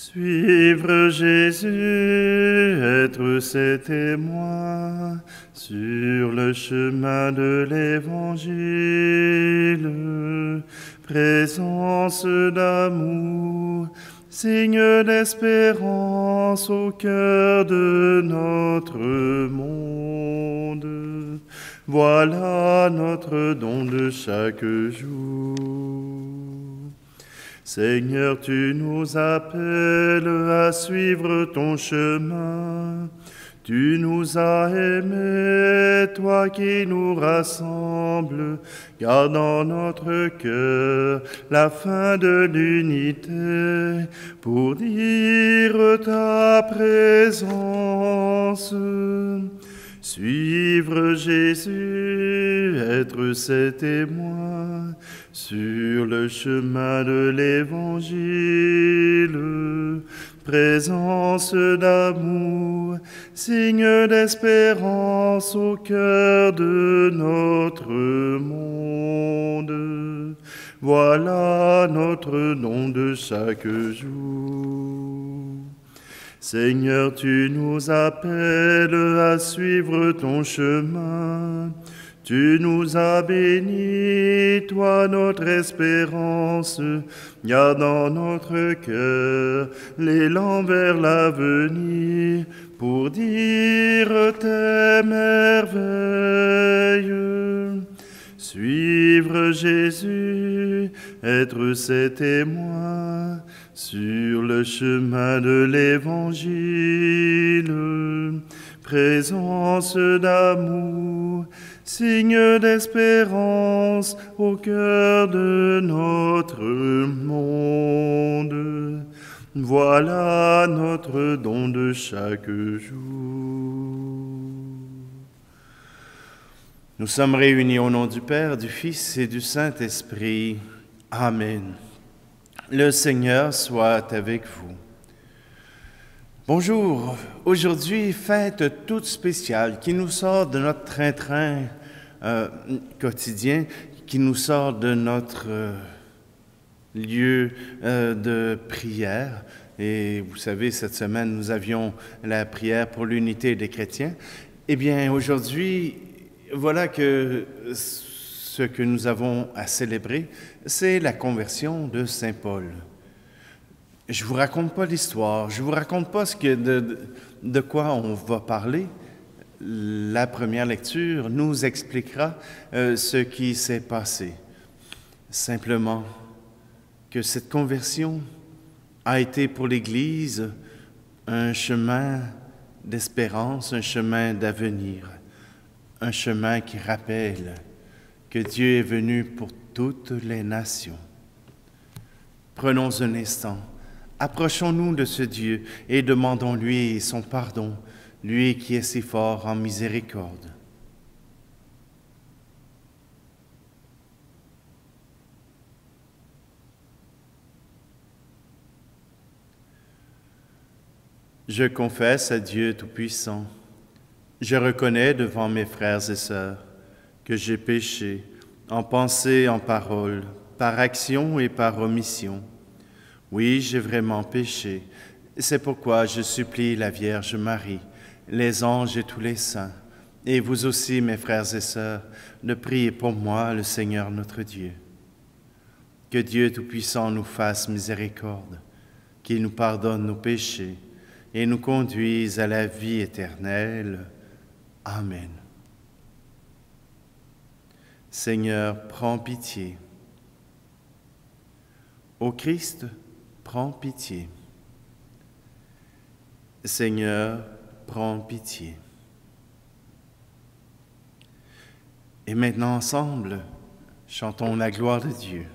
Suivre Jésus, être ses témoins sur le chemin de l'Évangile, présence d'amour, signe d'espérance au cœur de notre monde. Voilà notre don de chaque jour. Seigneur, tu nous appelles à suivre ton chemin. Tu nous as aimés, toi qui nous rassembles, garde dans notre cœur la fin de l'unité pour dire ta présence. Suivre Jésus, être ses témoins sur le chemin de l'Évangile, présence d'amour, signe d'espérance au cœur de notre monde. Voilà notre don de chaque jour. Seigneur, tu nous appelles à suivre ton chemin. Tu nous as bénis, toi notre espérance, garde dans notre cœur l'élan vers l'avenir pour dire tes merveilles. Suivre Jésus, être ses témoins sur le chemin de l'Évangile, présence d'amour, signe d'espérance au cœur de notre monde. Voilà notre don de chaque jour. Nous sommes réunis au nom du Père, du Fils et du Saint-Esprit. Amen. Le Seigneur soit avec vous. Bonjour. Aujourd'hui, fête toute spéciale qui nous sort de notre train-train quotidien, qui nous sort de notre lieu de prière. Et vous savez, cette semaine, nous avions la prière pour l'unité des chrétiens. Eh bien, aujourd'hui, voilà que ce que nous avons à célébrer, c'est la conversion de Saint Paul. Je ne vous raconte pas l'histoire, je ne vous raconte pas de quoi on va parler. La première lecture nous expliquera ce qui s'est passé. Simplement que cette conversion a été pour l'Église un chemin d'espérance, un chemin d'avenir, un chemin qui rappelle que Dieu est venu pour toutes les nations. Prenons un instant, approchons-nous de ce Dieu et demandons-lui son pardon, lui qui est si fort en miséricorde. Je confesse à Dieu Tout-Puissant, je reconnais devant mes frères et sœurs que j'ai péché en pensée, en parole, par action et par omission. Oui, j'ai vraiment péché. C'est pourquoi je supplie la Vierge Marie, les anges et tous les saints, et vous aussi, mes frères et sœurs, de prier pour moi, le Seigneur notre Dieu. Que Dieu Tout-Puissant nous fasse miséricorde, qu'il nous pardonne nos péchés et nous conduise à la vie éternelle. Amen. Seigneur, prends pitié. Ô Christ, prends pitié. Seigneur, prends pitié. Et maintenant ensemble, chantons la gloire de Dieu.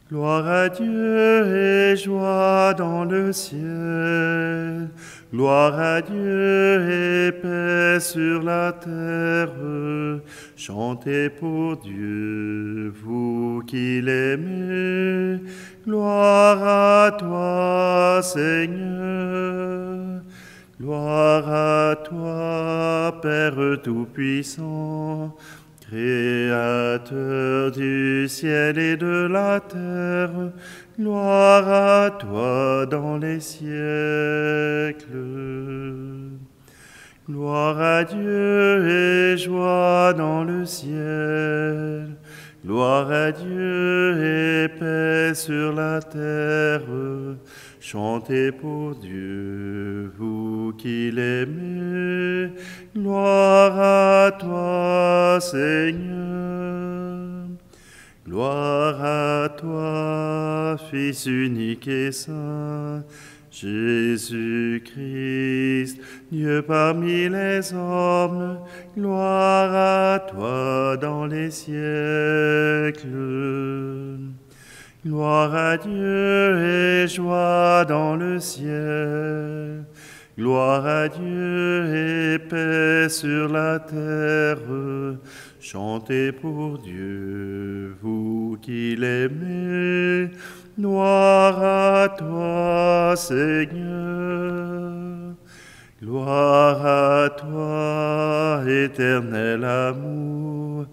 Gloire à Dieu et joie dans le ciel. Gloire à Dieu et paix sur la terre. Chantez pour Dieu, vous qui l'aimez. Gloire à toi, Seigneur. Gloire à toi, Père Tout-Puissant, Créateur Créateur du ciel et de la terre, gloire à toi dans les siècles. Gloire à Dieu et joie dans le ciel. Gloire à Dieu et paix sur la terre. Chantez pour Dieu, vous qui l'aimez. Gloire à toi, Seigneur. Gloire à toi, Fils unique et saint, Jésus-Christ, Dieu parmi les hommes, gloire à toi dans les siècles. Gloire à Dieu et joie dans le ciel. Gloire à Dieu et paix sur la terre. Chantez pour Dieu, vous qui l'aimez. Gloire à toi, Seigneur. Gloire à toi, éternel amour,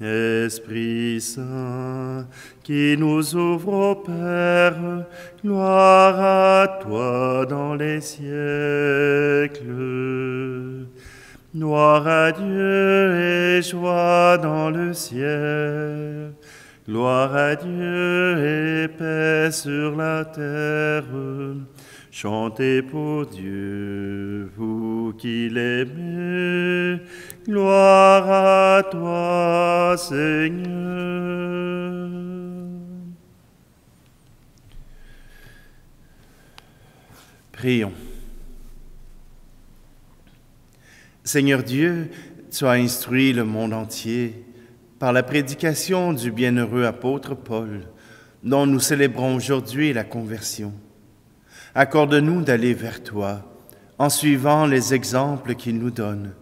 Esprit Saint, qui nous ouvre au Père. Gloire à toi dans les siècles. Gloire à Dieu et joie dans le ciel. Gloire à Dieu et paix sur la terre. Chantez pour Dieu, vous qui l'aimez. Gloire à toi, Seigneur. Prions. Seigneur Dieu, tu as instruit le monde entier par la prédication du bienheureux apôtre Paul, dont nous célébrons aujourd'hui la conversion. Accorde-nous d'aller vers toi en suivant les exemples qu'il nous donne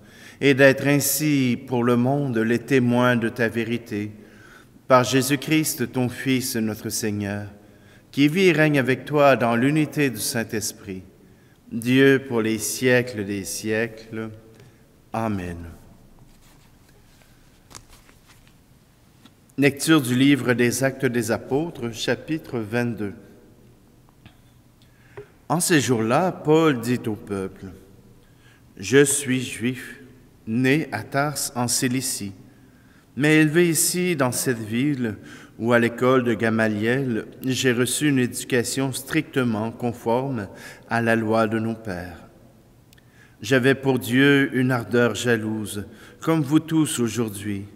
et d'être ainsi pour le monde les témoins de ta vérité, par Jésus-Christ, ton Fils, notre Seigneur, qui vit et règne avec toi dans l'unité du Saint-Esprit, Dieu pour les siècles des siècles. Amen. Lecture du livre des Actes des Apôtres, chapitre 22. En ces jours-là, Paul dit au peuple, « Je suis juif, né à Tars en Cilicie, mais élevé ici dans cette ville où à l'école de Gamaliel, j'ai reçu une éducation strictement conforme à la loi de nos pères. J'avais pour Dieu une ardeur jalouse, comme vous tous aujourd'hui.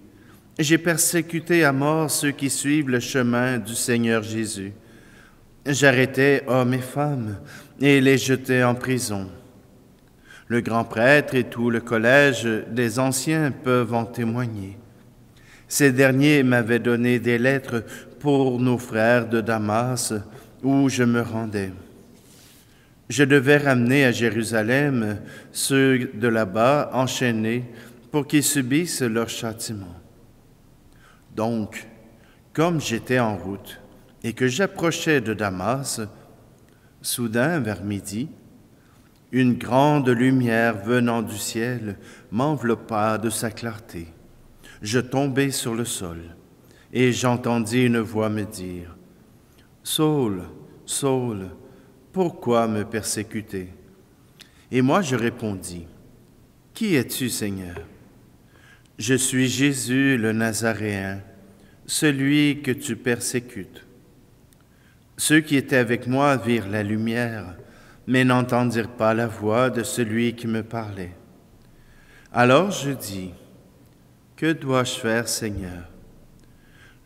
J'ai persécuté à mort ceux qui suivent le chemin du Seigneur Jésus. J'arrêtais hommes et femmes et les jetais en prison. Le grand prêtre et tout le collège des anciens peuvent en témoigner. Ces derniers m'avaient donné des lettres pour nos frères de Damas, où je me rendais. Je devais ramener à Jérusalem ceux de là-bas enchaînés pour qu'ils subissent leur châtiment. Donc, comme j'étais en route et que j'approchais de Damas, soudain, vers midi, une grande lumière venant du ciel m'enveloppa de sa clarté. Je tombai sur le sol et j'entendis une voix me dire, « Saul, Saul, pourquoi me persécuter ?» Et moi je répondis, « Qui es-tu, Seigneur ?» « Je suis Jésus le Nazaréen, celui que tu persécutes. » Ceux qui étaient avec moi virent la lumière, mais n'entendirent pas la voix de celui qui me parlait. Alors je dis, « Que dois-je faire, Seigneur ?»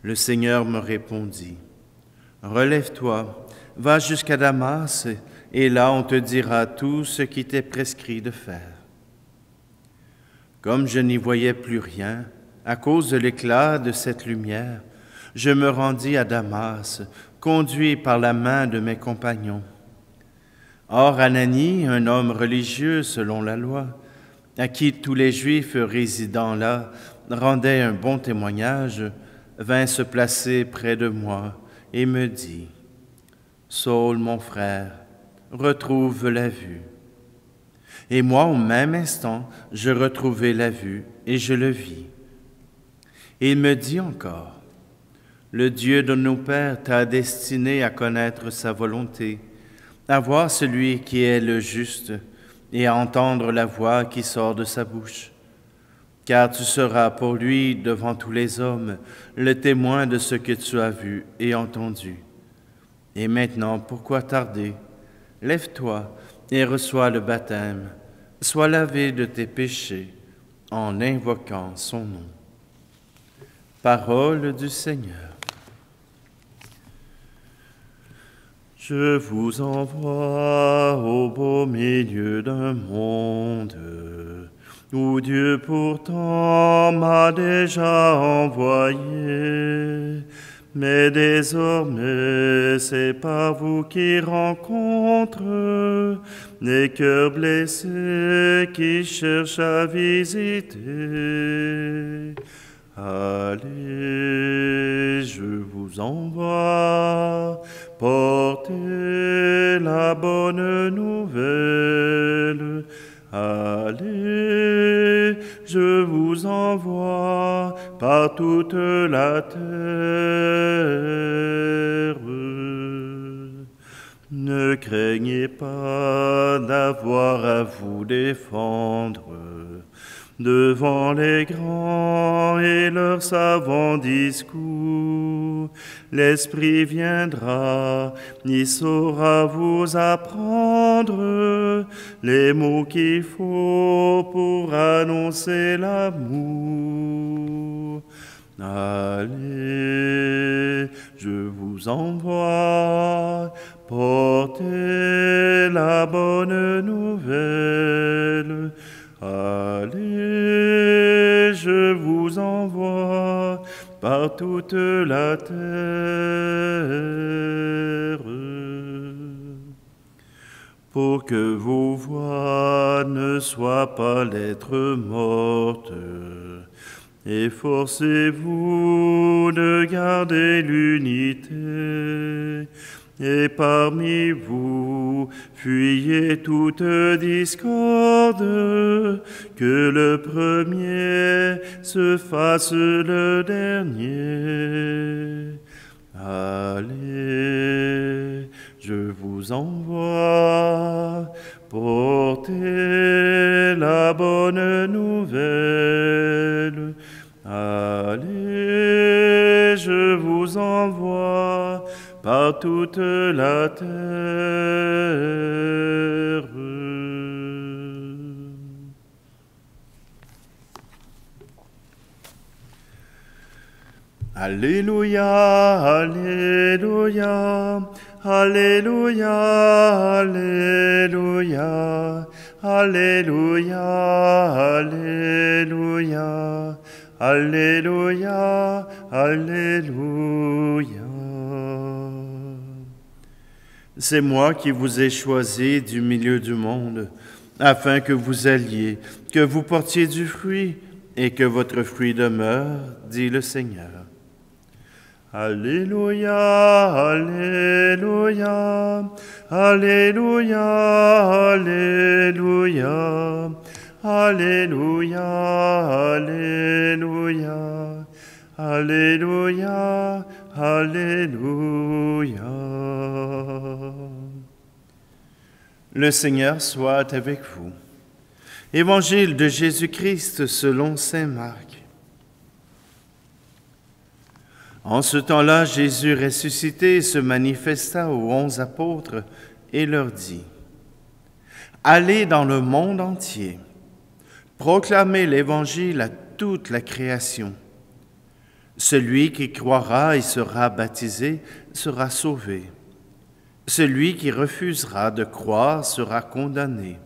Le Seigneur me répondit, « Relève-toi, va jusqu'à Damas, et là on te dira tout ce qui t'est prescrit de faire. » Comme je n'y voyais plus rien, à cause de l'éclat de cette lumière, je me rendis à Damas, conduit par la main de mes compagnons. Or Ananie, un homme religieux selon la loi, à qui tous les Juifs résidant là rendaient un bon témoignage, vint se placer près de moi et me dit, « Saul, mon frère, retrouve la vue. » Et moi, au même instant, je retrouvai la vue et je le vis. Et il me dit encore, le Dieu de nos pères t'a destiné à connaître sa volonté, à voir celui qui est le juste et à entendre la voix qui sort de sa bouche. Car tu seras pour lui, devant tous les hommes, le témoin de ce que tu as vu et entendu. Et maintenant, pourquoi tarder? Lève-toi et reçois le baptême. Sois lavé de tes péchés en invoquant son nom. Parole du Seigneur. Je vous envoie au beau milieu d'un monde où Dieu pourtant m'a déjà envoyé. Mais désormais, c'est pas vous qui rencontre les cœurs blessés qui cherchent à visiter. Allez, je vous envoie, portez la bonne nouvelle. Allez, je vous envoie par toute la terre. Ne craignez pas d'avoir à vous défendre devant les grands et leurs savants discours. L'Esprit viendra, il saura vous apprendre les mots qu'il faut pour annoncer l'amour. Allez, je vous envoie, portez la bonne nouvelle. Allez, je vous envoie par toute la terre. Pour que vos voix ne soient pas lettres mortes, efforcez-vous de garder l'unité. Et parmi vous, fuyez toute discorde, que le premier se fasse le dernier. Allez, je vous envoie, portez la bonne nouvelle. Allez, je vous envoie par toute la terre. Alléluia, Alléluia, Alléluia, Alléluia, Alléluia, Alléluia, Alléluia, Alléluia. C'est moi qui vous ai choisi du milieu du monde, afin que vous alliez, que vous portiez du fruit, et que votre fruit demeure, dit le Seigneur. Alléluia, Alléluia, Alléluia, Alléluia, Alléluia, Alléluia, Alléluia, Alléluia. Le Seigneur soit avec vous. Évangile de Jésus-Christ selon saint Marc. En ce temps-là, Jésus ressuscité se manifesta aux 11 apôtres et leur dit : Allez dans le monde entier, proclamez l'Évangile à toute la création. Celui qui croira et sera baptisé sera sauvé. Celui qui refusera de croire sera condamné.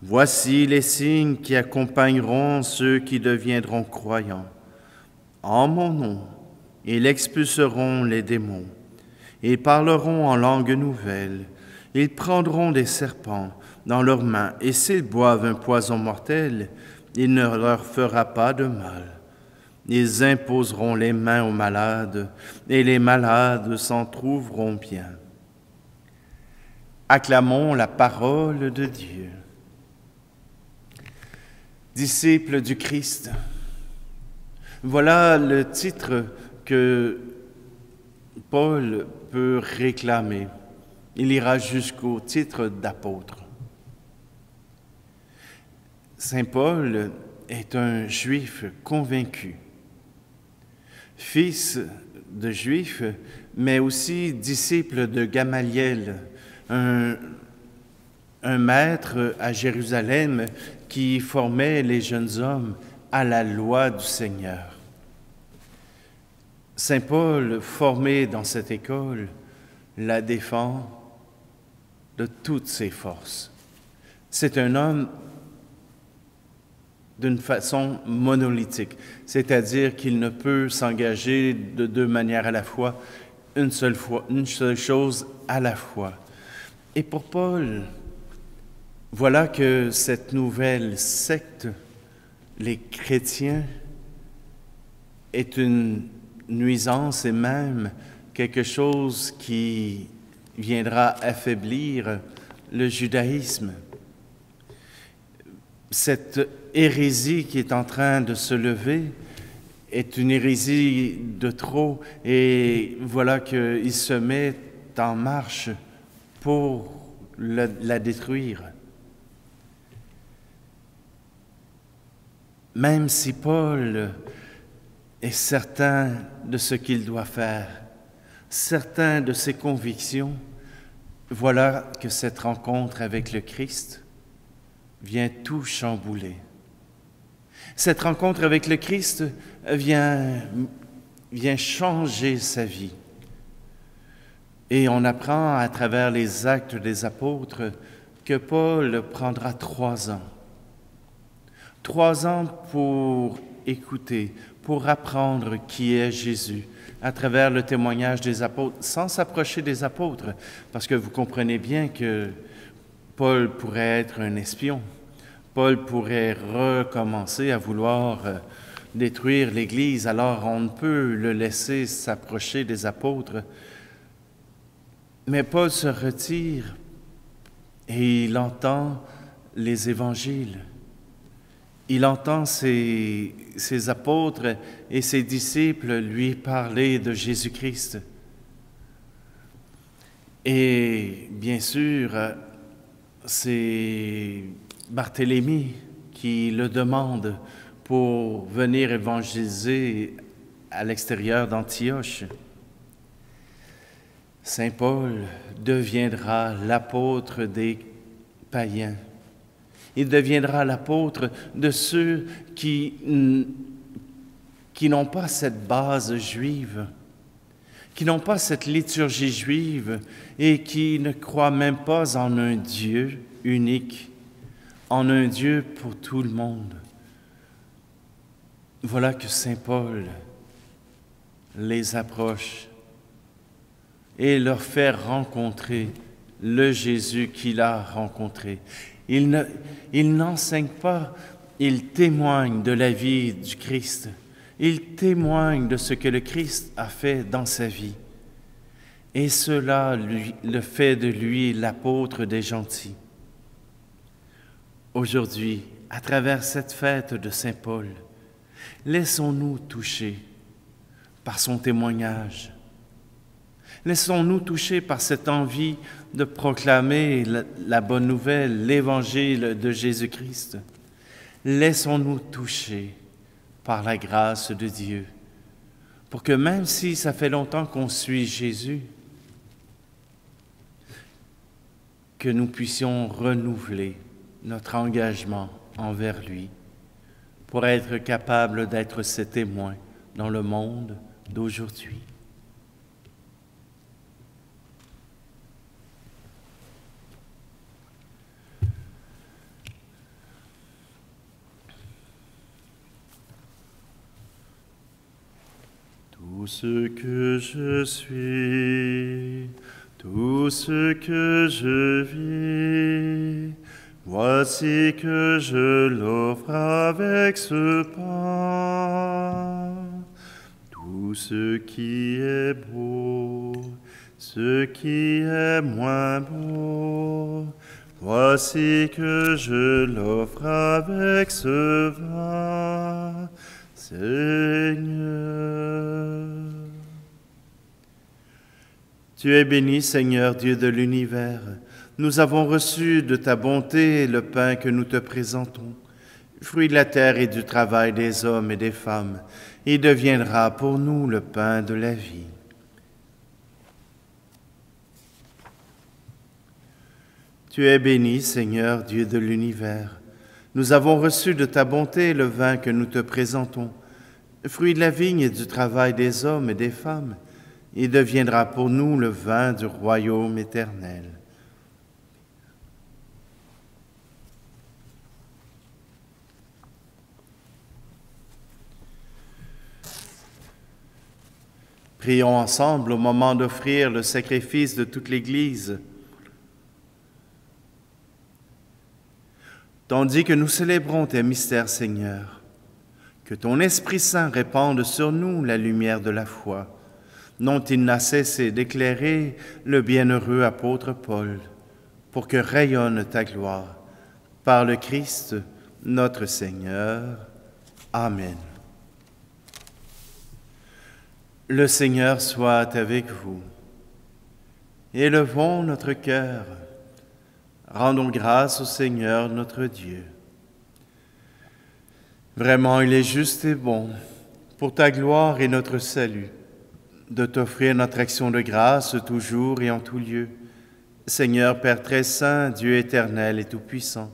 Voici les signes qui accompagneront ceux qui deviendront croyants. En mon nom, ils expulseront les démons. Ils parleront en langue nouvelle. Ils prendront des serpents dans leurs mains, et s'ils boivent un poison mortel, il ne leur fera pas de mal. Ils imposeront les mains aux malades, et les malades s'en trouveront bien. Acclamons la parole de Dieu. Disciples du Christ, Voilà le titre que Paul peut réclamer. Il ira jusqu'au titre d'apôtre. Saint Paul est un juif convaincu, fils de juif, mais aussi disciple de Gamaliel, un maître à Jérusalem qui formait les jeunes hommes à la loi du Seigneur. Saint Paul, formé dans cette école, la défend de toutes ses forces. C'est un homme d'une façon monolithique, c'est-à-dire qu'il ne peut s'engager de deux manières à la fois, une seule chose à la fois. Et pour Paul, voilà que cette nouvelle secte, les chrétiens, est une nuisance et même quelque chose qui viendra affaiblir le judaïsme. Cette hérésie qui est en train de se lever est une hérésie de trop, et voilà qu'il se met en marche pour la détruire. Même si Paul est certain de ce qu'il doit faire, certain de ses convictions, voilà que cette rencontre avec le Christ vient tout chambouler. Cette rencontre avec le Christ vient changer sa vie. Et on apprend à travers les actes des apôtres que Paul prendra 3 ans. 3 ans pour écouter, pour apprendre qui est Jésus, à travers le témoignage des apôtres, sans s'approcher des apôtres, parce que vous comprenez bien que Paul pourrait être un espion. Paul pourrait recommencer à vouloir détruire l'Église, alors on ne peut le laisser s'approcher des apôtres. Mais Paul se retire et il entend les évangiles. Il entend ses apôtres et ses disciples lui parler de Jésus-Christ. Et bien sûr, c'est Barthélemy qui le demande pour venir évangéliser à l'extérieur d'Antioche. Saint Paul deviendra l'apôtre des païens. Il deviendra l'apôtre de ceux qui n'ont pas cette base juive, qui n'ont pas cette liturgie juive et qui ne croient même pas en un Dieu unique, en un Dieu pour tout le monde. Voilà que Saint Paul les approche et leur fait rencontrer le Jésus qu'il a rencontré. Il n'enseigne pas, il témoigne de la vie du Christ. Il témoigne de ce que le Christ a fait dans sa vie. Et cela le fait de lui l'apôtre des gentils. Aujourd'hui, à travers cette fête de Saint Paul, laissons-nous toucher par son témoignage. Laissons-nous toucher par cette envie de proclamer la bonne nouvelle, l'évangile de Jésus-Christ. Laissons-nous toucher par la grâce de Dieu, pour que même si ça fait longtemps qu'on suit Jésus, que nous puissions renouveler notre engagement envers lui, pour être capables d'être ses témoins dans le monde d'aujourd'hui. Tout ce que je suis, tout ce que je vis, voici que je l'offre avec ce pain. Tout ce qui est beau, ce qui est moins beau, voici que je l'offre avec ce vin. Seigneur. Tu es béni, Seigneur, Dieu de l'univers. Nous avons reçu de ta bonté le pain que nous te présentons, fruit de la terre et du travail des hommes et des femmes. Il deviendra pour nous le pain de la vie. Tu es béni, Seigneur, Dieu de l'univers. Nous avons reçu de ta bonté le vin que nous te présentons, fruit de la vigne et du travail des hommes et des femmes. Il deviendra pour nous le vin du royaume éternel. Prions ensemble au moment d'offrir le sacrifice de toute l'Église. Tandis que nous célébrons tes mystères, Seigneur, que ton Esprit Saint répande sur nous la lumière de la foi, dont il n'a cessé d'éclairer le bienheureux apôtre Paul, pour que rayonne ta gloire. Par le Christ, notre Seigneur. Amen. Le Seigneur soit avec vous. Élevons notre cœur. Rendons grâce au Seigneur notre Dieu. Vraiment, il est juste et bon, pour ta gloire et notre salut, de t'offrir notre action de grâce toujours et en tout lieu. Seigneur Père très saint, Dieu éternel et tout-puissant,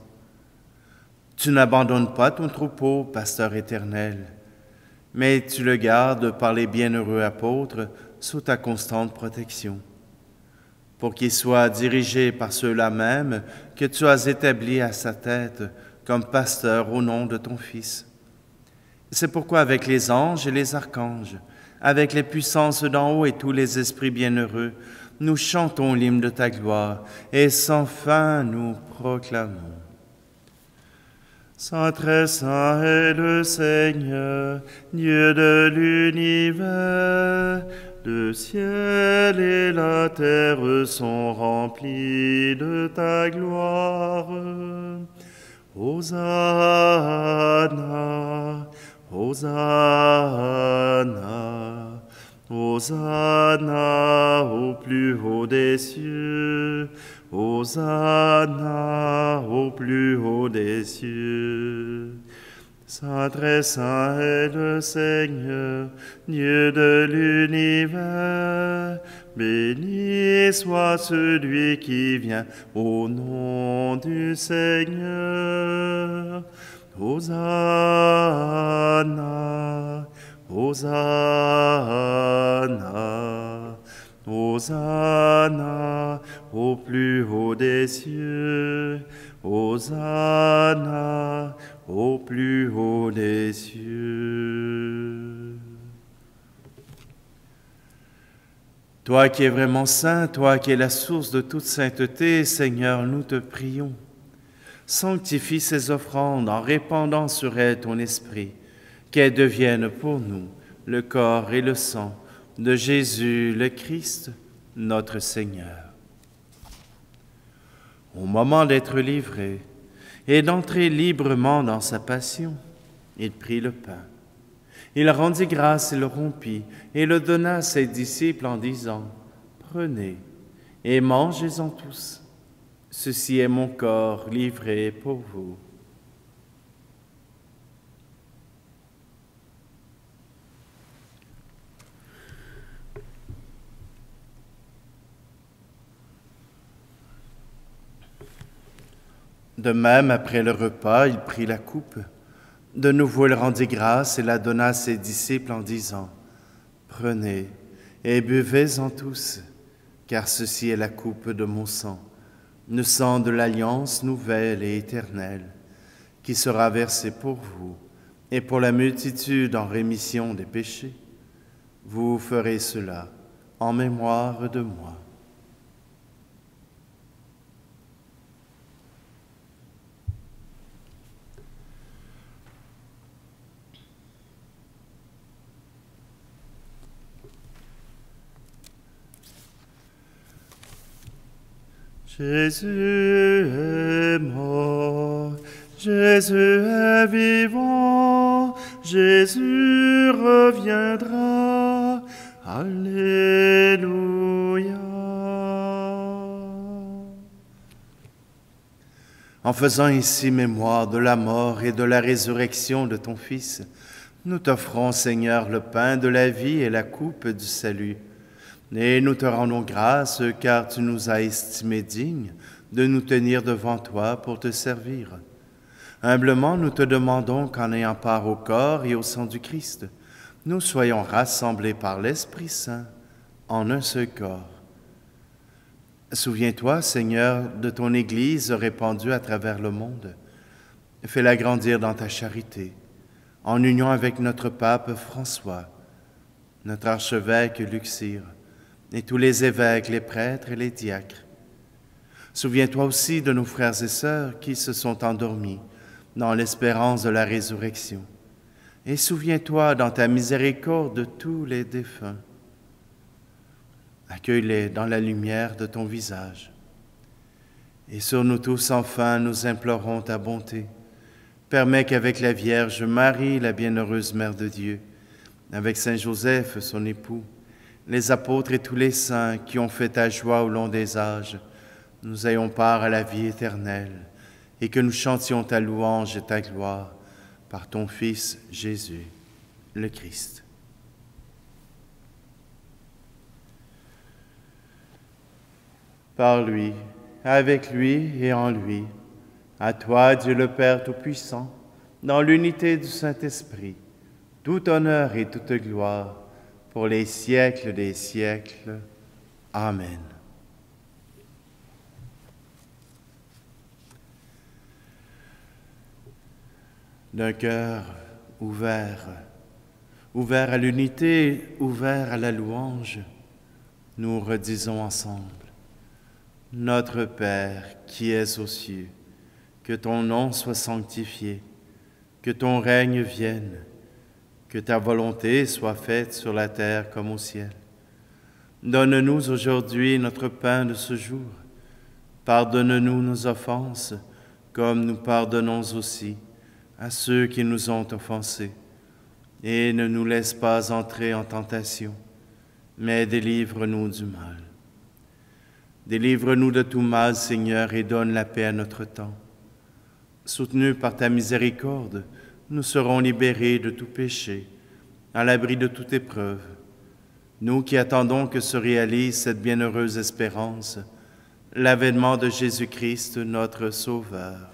tu n'abandonnes pas ton troupeau, pasteur éternel, mais tu le gardes par les bienheureux apôtres sous ta constante protection, pour qu'il soit dirigé par ceux-là même que tu as établis à sa tête comme pasteur au nom de ton Fils. C'est pourquoi avec les anges et les archanges, avec les puissances d'en haut et tous les esprits bienheureux, nous chantons l'hymne de ta gloire et sans fin nous proclamons. Saint très saint est le Seigneur, Dieu de l'univers. Le ciel et la terre sont remplis de ta gloire. Hosanna, Hosanna, Hosanna au plus haut des cieux, Hosanna au plus haut des cieux. Saint très saint est le Seigneur, Dieu de l'univers. Béni soit celui qui vient au nom du Seigneur. Hosanna, Hosanna, Hosanna au plus haut des cieux, Hosanna au plus haut des cieux. Toi qui es vraiment saint, toi qui es la source de toute sainteté, Seigneur, nous te prions. Sanctifie ces offrandes en répandant sur elles ton esprit, qu'elles deviennent pour nous le corps et le sang de Jésus le Christ, notre Seigneur. Au moment d'être livré et d'entrer librement dans sa passion, il prit le pain. Il rendit grâce et le rompit et le donna à ses disciples en disant : « Prenez et mangez-en tous. Ceci est mon corps livré pour vous. » De même, après le repas, il prit la coupe. De nouveau, il rendit grâce et la donna à ses disciples en disant : « Prenez et buvez-en tous, car ceci est la coupe de mon sang, le sang de l'alliance nouvelle et éternelle, qui sera versé pour vous et pour la multitude en rémission des péchés. Vous ferez cela en mémoire de moi. » Jésus est mort, Jésus est vivant, Jésus reviendra. Alléluia. En faisant ici mémoire de la mort et de la résurrection de ton Fils, nous t'offrons, Seigneur, le pain de la vie et la coupe du salut. Et nous te rendons grâce, car tu nous as estimés dignes de nous tenir devant toi pour te servir. Humblement, nous te demandons qu'en ayant part au corps et au sang du Christ, nous soyons rassemblés par l'Esprit Saint en un seul corps. Souviens-toi, Seigneur, de ton Église répandue à travers le monde. Fais-la grandir dans ta charité, en union avec notre pape François, notre archevêque Luxire, et tous les évêques, les prêtres et les diacres. Souviens-toi aussi de nos frères et sœurs qui se sont endormis dans l'espérance de la résurrection. Et souviens-toi dans ta miséricorde de tous les défunts. Accueille-les dans la lumière de ton visage. Et sur nous tous, enfin, nous implorons ta bonté. Permets qu'avec la Vierge Marie, la bienheureuse Mère de Dieu, avec Saint Joseph, son époux, les apôtres et tous les saints qui ont fait ta joie au long des âges, nous ayons part à la vie éternelle et que nous chantions ta louange et ta gloire par ton Fils Jésus, le Christ. Par lui, avec lui et en lui, à toi, Dieu le Père Tout-Puissant, dans l'unité du Saint-Esprit, tout honneur et toute gloire, pour les siècles des siècles. Amen. D'un cœur ouvert à l'unité, ouvert à la louange, nous redisons ensemble. Notre Père qui es aux cieux, que ton nom soit sanctifié, que ton règne vienne, que ta volonté soit faite sur la terre comme au ciel. Donne-nous aujourd'hui notre pain de ce jour. Pardonne-nous nos offenses, comme nous pardonnons aussi à ceux qui nous ont offensés. Et ne nous laisse pas entrer en tentation, mais délivre-nous du mal. Délivre-nous de tout mal, Seigneur, et donne la paix à notre temps. Soutenus par ta miséricorde, nous serons libérés de tout péché, à l'abri de toute épreuve. Nous qui attendons que se réalise cette bienheureuse espérance, l'avènement de Jésus-Christ, notre Sauveur.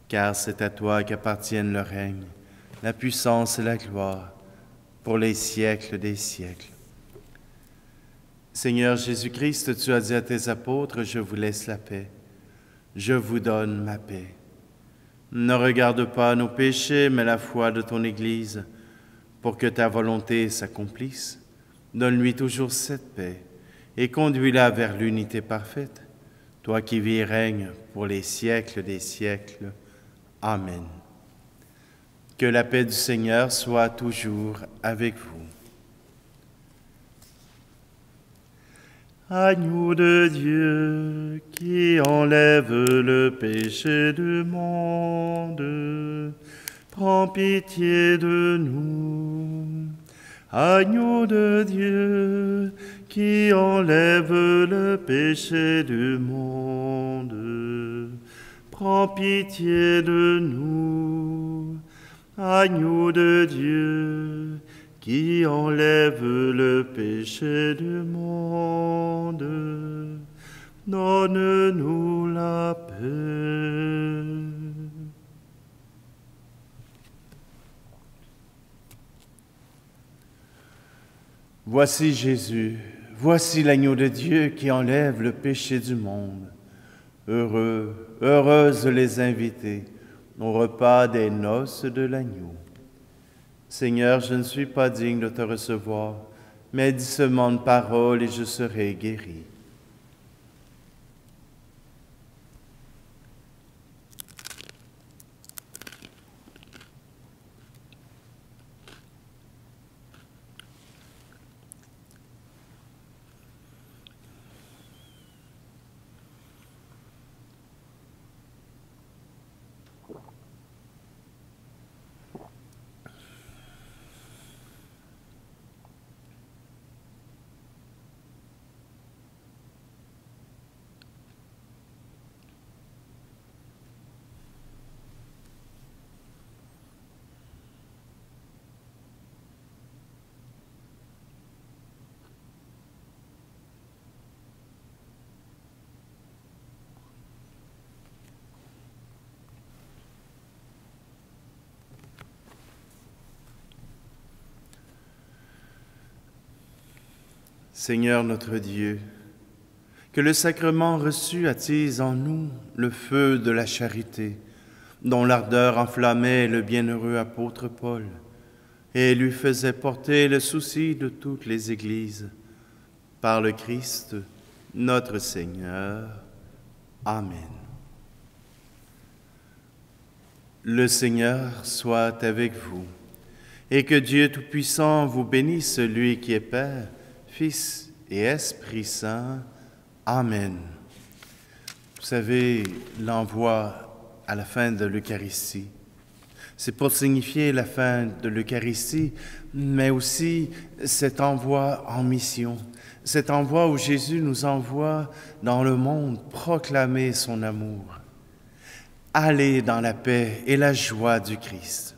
Car c'est à toi qu'appartiennent le règne, la puissance et la gloire, pour les siècles des siècles. Seigneur Jésus-Christ, tu as dit à tes apôtres, « Je vous laisse la paix, je vous donne ma paix. » Ne regarde pas nos péchés, mais la foi de ton Église, pour que ta volonté s'accomplisse. Donne-lui toujours cette paix et conduis-la vers l'unité parfaite, toi qui vis et règnes pour les siècles des siècles. Amen. Que la paix du Seigneur soit toujours avec vous. Agneau de Dieu qui enlève le péché du monde, prends pitié de nous. Agneau de Dieu qui enlève le péché du monde, prends pitié de nous. Agneau de Dieu qui enlève le péché du monde, donne-nous la paix. Voici Jésus, voici l'agneau de Dieu qui enlève le péché du monde. Heureux, heureuses les invités au repas des noces de l'agneau. Seigneur, je ne suis pas digne de te recevoir, mais dis seulement une parole et je serai guéri. Seigneur notre Dieu, que le sacrement reçu attise en nous le feu de la charité, dont l'ardeur enflammait le bienheureux apôtre Paul et lui faisait porter le souci de toutes les églises. Par le Christ, notre Seigneur. Amen. Le Seigneur soit avec vous, et que Dieu Tout-Puissant vous bénisse, lui qui est Père, Fils et Esprit Saint. Amen. Vous savez, l'envoi à la fin de l'Eucharistie, c'est pour signifier la fin de l'Eucharistie, mais aussi cet envoi en mission, cet envoi où Jésus nous envoie dans le monde proclamer son amour. Allez dans la paix et la joie du Christ.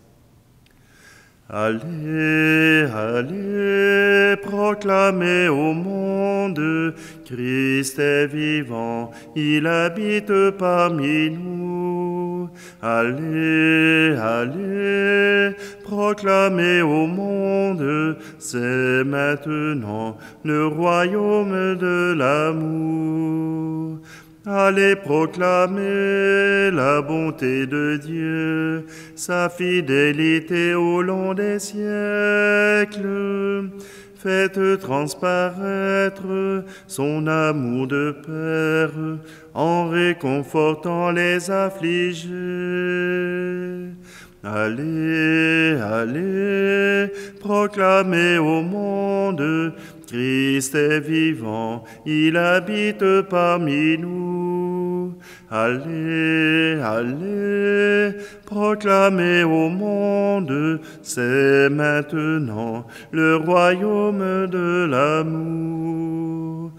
Allez, allez, proclamez au monde, Christ est vivant, il habite parmi nous. Allez, allez, proclamez au monde, c'est maintenant le royaume de l'amour. Allez proclamer la bonté de Dieu, sa fidélité au long des siècles. Faites transparaître son amour de Père en réconfortant les affligés. Allez, allez, proclamez au monde, Christ est vivant, il habite parmi nous. Allez, allez, proclamez au monde, c'est maintenant le royaume de l'amour.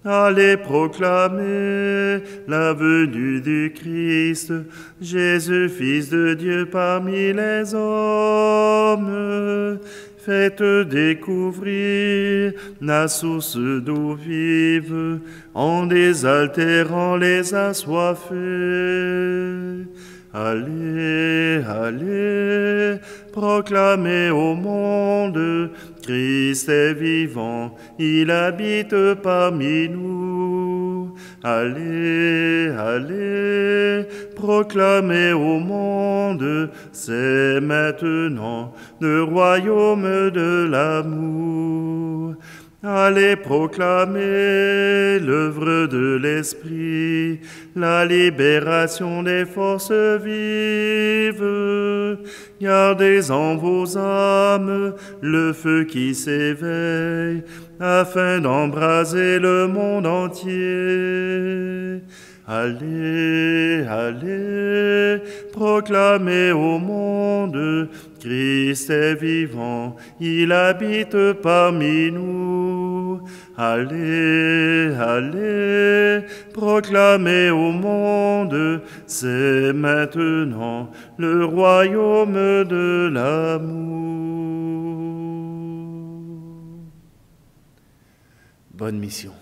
Allez proclamer la venue du Christ, Jésus, Fils de Dieu parmi les hommes. Faites découvrir la source d'eau vive en désaltérant les assoiffés. Allez, allez, proclamez au monde, Christ est vivant, il habite parmi nous. Allez, allez, proclamez au monde, c'est maintenant le royaume de l'amour. Allez proclamer l'œuvre de l'Esprit, la libération des forces vives. Gardez en vos âmes le feu qui s'éveille, afin d'embraser le monde entier. Allez, allez, proclamez au monde, Christ est vivant, il habite parmi nous. Allez, allez, proclamez au monde, c'est maintenant le royaume de l'amour. Bonne mission.